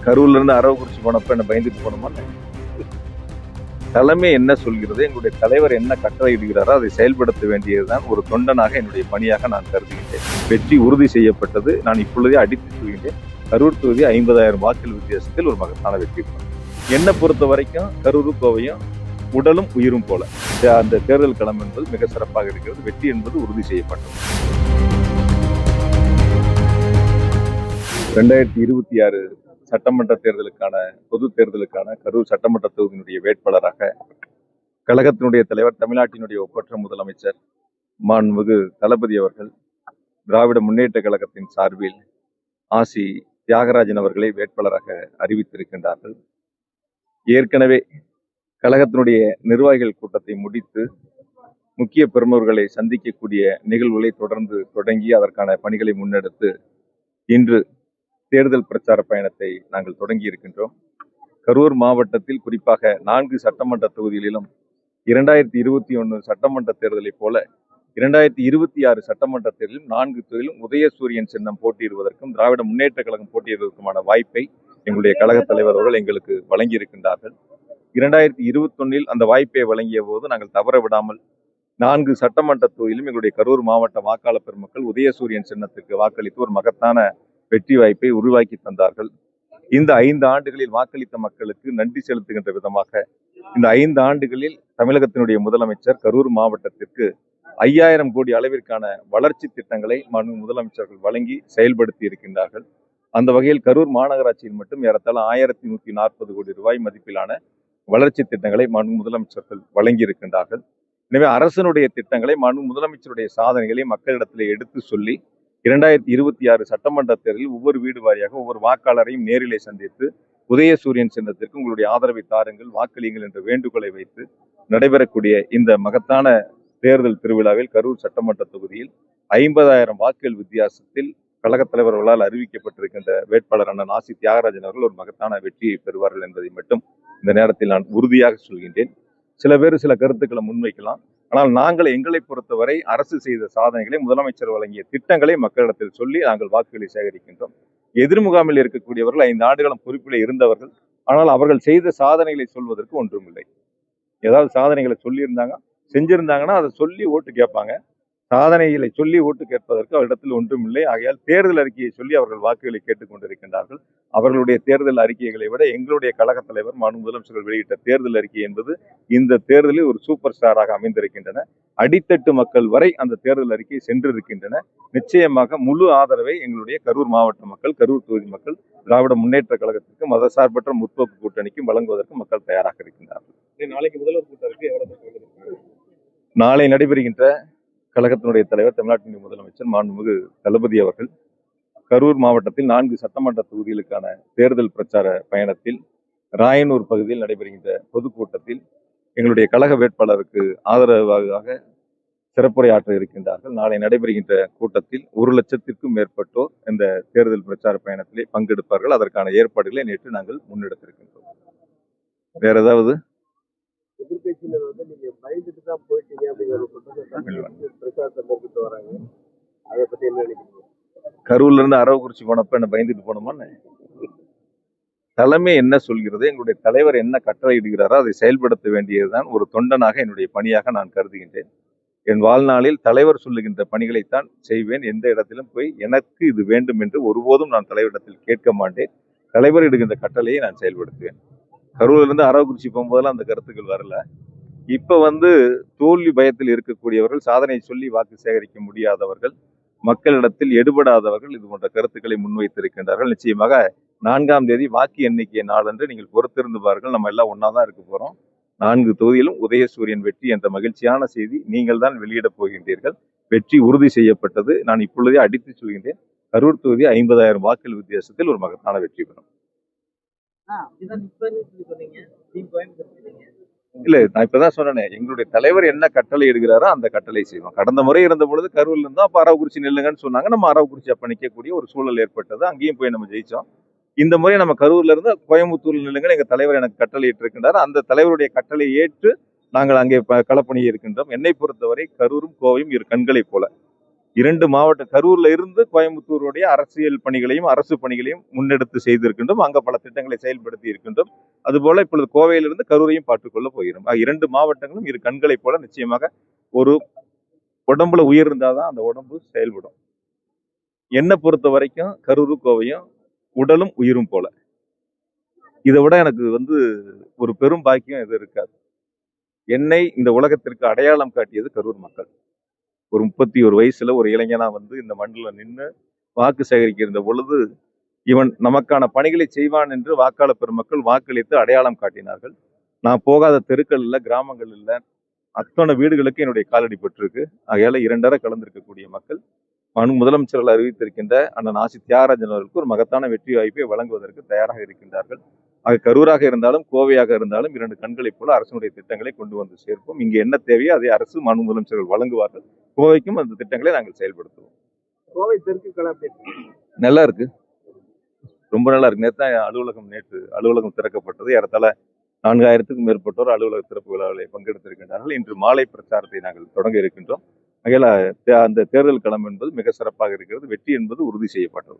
கரூர்ல இருந்து அரவக்குறிச்சி போனப்ப என்ன பயந்துட்டு போனோமா? தலைமை என்ன சொல்கிறது, எங்களுடைய தலைவர் என்ன கட்டளை இடுகிறாரோ அதை செயல்படுத்த வேண்டியதுதான் ஒரு தொண்டனாக என்னுடைய பணியாக நான் கருதுகின்றேன். வெற்றி உறுதி செய்யப்பட்டது. நான் இப்பொழுதே அடித்து சொல்கின்றேன். கரூர் தொகுதி 50,000 வாக்குகள் வித்தியாசத்தில் ஒரு மகத்தான வெற்றி பெறும். என்னை பொறுத்த வரைக்கும் கரூர் கோவையும் உடலும் உயிரும் போல அந்த தேர்தல் களம் என்பது மிக சிறப்பாக இருக்கிறது. வெற்றி என்பது உறுதி செய்யப்பட்டது. 2026 சட்டமன்ற தேர்தலுக்கான பொது தேர்தலுக்கான கரூர் சட்டமன்ற தொகுதியினுடைய வேட்பாளராக கழகத்தினுடைய தலைவர், தமிழ்நாட்டினுடைய ஒப்பற்ற முதலமைச்சர் மாண்புமிகு தளபதி அவர்கள் திராவிட முன்னேற்ற கழகத்தின் சார்பில் ஆசி தியாகராஜன் அவர்களை வேட்பாளராக அறிவித்திருக்கின்றார்கள். ஏற்கனவே கழகத்தினுடைய நிர்வாகிகள் கூட்டத்தை முடித்து முக்கிய பெருமவர்களை சந்திக்கக்கூடிய நிகழ்வுகளை தொடர்ந்து தொடங்கி அதற்கான பணிகளை முன்னெடுத்து இன்று தேர்தல் பிரச்சார பயணத்தை நாங்கள் தொடங்கி இருக்கின்றோம். கரூர் மாவட்டத்தில் குறிப்பாக 4 சட்டமன்ற தொகுதிகளிலும் 2021 சட்டமன்ற தேர்தலை போல 2026 சட்டமன்ற தேர்தலிலும் 4 தொகுதியிலும் உதயசூரியன் சின்னம் போட்டியிடுவதற்கும் திராவிட முன்னேற்ற கழகம் போட்டியிடுவதற்குமான வாய்ப்பை எங்களுடைய கழக தலைவர் அவர்கள் எங்களுக்கு வழங்கி இருக்கின்றார்கள். 2021 அந்த வாய்ப்பை வழங்கிய போது நாங்கள் தவற விடாமல் 4 சட்டமன்ற தொகுதியிலும் எங்களுடைய கரூர் மாவட்ட வாக்காளர் பெருமக்கள் உதயசூரியன் சின்னத்திற்கு வாக்களித்து ஒரு மகத்தான வெற்றி வாய்ப்பை உருவாக்கி தந்தார்கள். இந்த 5 ஆண்டுகளில் வாக்களித்த மக்களுக்கு நன்றி செலுத்துகின்ற விதமாக இந்த 5 ஆண்டுகளில் தமிழகத்தினுடைய முதலமைச்சர் கரூர் மாவட்டத்திற்கு 5000 கோடி அளவிற்கான வளர்ச்சி திட்டங்களை முதலமைச்சர்கள் வழங்கி செயல்படுத்தி இருக்கின்றார்கள். அந்த வகையில் கரூர் மாநகராட்சியில் மட்டும் ஏறத்தாழ 1140 கோடி ரூபாய் மதிப்பிலான வளர்ச்சி திட்டங்களை முதலமைச்சர்கள் வழங்கி இருக்கின்றார்கள். எனவே அரசனுடைய திட்டங்களை முதலமைச்சருடைய சாதனைகளை மக்களிடத்திலே எடுத்து சொல்லி 2026 சட்டமன்ற தேர்தலில் ஒவ்வொரு வீடு வாரியாக ஒவ்வொரு வாக்காளரையும் நேரிலே சந்தித்து உதயசூரியன் சின்னத்திற்கு உங்களுடைய ஆதரவை தாருங்கள், வாக்களியுங்கள் என்ற வேண்டுகோளை வைத்து நடைபெறக்கூடிய இந்த மகத்தான தேர்தல் திருவிழாவில் கரூர் சட்டமன்ற தொகுதியில் 50,000 வாக்குகள் வித்தியாசத்தில் கழக தலைவர்களால் அறிவிக்கப்பட்டிருக்கின்ற வேட்பாளர் அண்ணன் ஆசி தியாகராஜன் அவர்கள் ஒரு மகத்தான வெற்றியை பெறுவார்கள் என்பதை மட்டும் இந்த நேரத்தில் நான் உறுதியாக சொல்கின்றேன். சில பேர் சில கருத்துக்களை முன்வைக்கலாம். ஆனால் நாங்கள் எங்களை பொறுத்தவரை அரசு செய்த சாதனைகளை, முதலமைச்சர் வழங்கிய திட்டங்களை மக்களிடத்தில் சொல்லி நாங்கள் வாக்குகளை சேகரிக்கின்றோம். எதிர்முகாமில் இருக்கக்கூடியவர்கள் 5 ஆண்டுகளும் பொறுப்பில் இருந்தவர்கள். ஆனால் அவர்கள் செய்த சாதனைகளை சொல்வதற்கு ஒன்றுமில்லை. ஏதாவது சாதனைகளை சொல்லியிருந்தாங்க, செஞ்சிருந்தாங்கன்னா அதை சொல்லி ஓட்டு கேட்பாங்க. சாதனைகளை சொல்லி ஓட்டு கேட்பதற்கு அவரிடத்தில் ஒன்றுமில்லை. ஆகையால் தேர்தல் அறிக்கையை சொல்லி அவர்கள் வாக்குகளை கேட்டுக் கொண்டிருக்கின்றார்கள். அவர்களுடைய தேர்தல் அறிக்கைகளை விட எங்களுடைய கழக தலைவர் முதலமைச்சர்கள் வெளியிட்ட தேர்தல் அறிக்கை என்பது இந்த தேர்தலில் ஒரு சூப்பர் ஸ்டாராக அமைந்திருக்கின்றன. அடித்தட்டு மக்கள் வரை அந்த தேர்தல் அறிக்கை சென்றிருக்கின்றன. நிச்சயமாக முழு ஆதரவை எங்களுடைய கரூர் மாவட்ட மக்கள், கரூர் தொகுதி மக்கள் திராவிட முன்னேற்ற கழகத்திற்கு மதசார்பற்ற முற்போக்கு கூட்டணிக்கும் வழங்குவதற்கு மக்கள் தயாராக இருக்கின்றார்கள். நாளைக்கு முதல்வர் கூட்டத்திற்கு நாளை நடைபெறுகின்ற கழகத்தினுடைய தலைவர், தமிழ்நாட்டினுடைய முதலமைச்சர் மாண்புமிகு தளபதி அவர்கள் கரூர் மாவட்டத்தில் 4 சட்டமன்ற தொகுதிகளுக்கான தேர்தல் பிரச்சார பயணத்தில் ராயனூர் பகுதியில் நடைபெறுகின்ற பொதுக்கூட்டத்தில் எங்களுடைய கழக வேட்பாளருக்கு ஆதரவாக சிறப்புரையாற்ற இருக்கின்றார்கள். நாளை நடைபெறுகின்ற கூட்டத்தில் 1 லட்சத்திற்கும் மேற்பட்டோர் இந்த தேர்தல் பிரச்சார பயணத்திலே பங்கெடுப்பார்கள். அதற்கான ஏற்பாடுகளை நேற்று நாங்கள் முன்னெடுத்திருக்கின்றோம். வேற ஏதாவது எதிர்கட்சியினர் நீங்க பயந்துட்டு தான் போயிட்டீங்க அப்படிங்கிற பிரச்சாரத்தை மேற்கொண்டு வராங்க. அதை பத்தி என்ன நினைக்கிறீங்க? கரூர்ல இருந்து அரவக்குறிச்சி போனப்ப என்ன பயந்துட்டு போனோமான்னு? தலைமை என்ன சொல்கிறது, எங்களுடைய தலைவர் என்ன கட்டளை இடுகிறாரோ அதை செயல்படுத்த வேண்டியதுதான் ஒரு தொண்டனாக என்னுடைய பணியாக நான் கருதுகின்றேன். என் வாழ்நாளில் தலைவர் சொல்லுகின்ற பணிகளைத்தான் செய்வேன். எந்த இடத்திலும் போய் எனக்கு இது வேண்டும் என்று ஒருபோதும் நான் தலைவரிடத்தில் கேட்க மாட்டேன். தலைவர் இடுகின்ற கட்டளையை நான் செயல்படுத்துவேன். கரூர்ல இருந்து அரவக்குறிச்சி போகும்போதெல்லாம் அந்த கருத்துக்கள் வரல. இப்ப தோல்வி பயத்தில் இருக்கக்கூடியவர்கள், சாதனை சொல்லி வாக்கு சேகரிக்க முடியாதவர்கள், மக்களிடத்தில் எடுபடாதவர்கள் இது போன்ற கருத்துக்களை முன்வைத்திருக்கின்றார்கள். நிச்சயமாக 4ஆம் தேதி வாக்கு எண்ணிக்கை நாளன்று நீங்கள் பொறுத்திருந்து பாருங்கள். நம்ம எல்லாம் ஒன்னாதான் இருக்க போறோம். 4 தொகுதியிலும் உதயசூரியன் வெற்றி என்ற மகிழ்ச்சியான செய்தி நீங்கள் தான் வெளியிடப் போகின்றீர்கள். வெற்றி உறுதி செய்யப்பட்டது. நான் இப்பொழுதே அடித்து சொல்கின்றேன். கரூர் தொகுதி 50,000 வாக்குகள் வித்தியாசத்தில் ஒரு மகத்தான வெற்றி பெறும். இல்ல, நான் இப்பதான் சொன்னேன், எங்களுடைய தலைவர் என்ன கட்டளை எடுக்கிறாரோ அந்த கட்டளை செய்வோம். கடந்த முறை இருந்த பொழுது கரூர்ல இருந்தா அப்ப அரவக்குறிச்சி நில்லுங்கன்னு சொன்னாங்க. நம்ம அரவக்குறிச்சி அப்ப நிக்கக்கூடிய ஒரு சூழல் ஏற்பட்டது. அங்கேயும் போய் நம்ம ஜெயிச்சோம். இந்த முறை நம்ம கரூர்ல இருந்து கோயம்புத்தூர்ல நில்லுங்கன்னு எங்க தலைவர் எனக்கு கட்டளை இட்டிருக்கின்றார். அந்த தலைவருடைய கட்டளை ஏற்று நாங்கள் அங்கே களப்பணியை இருக்கின்றோம். என்னை பொறுத்தவரை கரூரும் கோவையும் இரு கண்களை போல. 2 மாவட்ட கரூர்ல இருந்து கோயம்புத்தூருடைய அரசியல் பணிகளையும் அரசு பணிகளையும் முன்னெடுத்து செய்திருக்கின்றோம். அங்க பல திட்டங்களை செயல்படுத்தி இருக்கின்றோம். அதுபோல இப்பொழுது கோவையிலிருந்து கரூரையும் பார்த்துக்கொள்ள போகிறோம். 2 மாவட்டங்களும் இரு கண்களைப் போல நிச்சயமாக ஒரு உடம்புல உயிர் இருந்தாதான் அந்த உடம்பு செயல்படும். என்னை பொறுத்த வரைக்கும் கரூர் கோவையும் உடலும் உயிரும் போல. இதை விட எனக்கு ஒரு பெரும் பாக்கியம் எது இருக்காது. என்னை இந்த உலகத்திற்கு அடையாளம் காட்டியது கரூர் மக்கள். ஒரு 31 வயசுல ஒரு இளைஞனா இந்த மண்ணில் நின்று வாக்கு சேகரிக்கின்ற பொழுது இவன் நமக்கான பணிகளை செய்வான் என்று வாக்காளர் பெருமக்கள் வாக்களித்து அடையாளம் காட்டினார்கள். நான் போகாத தெருக்கள் இல்ல, கிராமங்கள் இல்ல, அத்தனை வீடுகளுக்கு என்னுடைய காலடி பட்டிருக்கு. ஆகையால 2 கலந்திருக்கக்கூடிய மக்கள் முதலமைச்சர்கள் அறிவித்திருக்கின்ற அண்ணன் ஆசி தியாகராஜன் அவர்களுக்கு ஒரு மகத்தான வெற்றி வாய்ப்பை வழங்குவதற்கு தயாராக இருக்கின்றார்கள். ஆக கரூராக இருந்தாலும் கோவையாக இருந்தாலும் 2 கண்களைப் போல அரசனுடைய திட்டங்களை கொண்டு வந்து சேர்ப்போம். இங்கு என்ன தேவையோ அதை அரசு முதலமைச்சர்கள் வழங்குவார்கள். கோவைக்கும் அந்த திட்டங்களை நாங்கள் செயல்படுத்துவோம். கோவை தெற்கு களம் நல்லா இருக்கு, ரொம்ப நல்லா இருக்கு. நேற்று அலுவலகம் திறக்கப்பட்டது. ஏறத்தாழ 4000க்கும் மேற்பட்டோர் அலுவலக திறப்பு விழாவில் பங்கெடுத்திருக்கின்றார்கள். இன்று மாலை பிரச்சாரத்தை நாங்கள் தொடங்க இருக்கின்றோம். ஆகையால அந்த தேர்தல் களம் என்பது மிக சிறப்பாக இருக்கிறது. வெற்றி என்பது உறுதி செய்யப்பட்டது.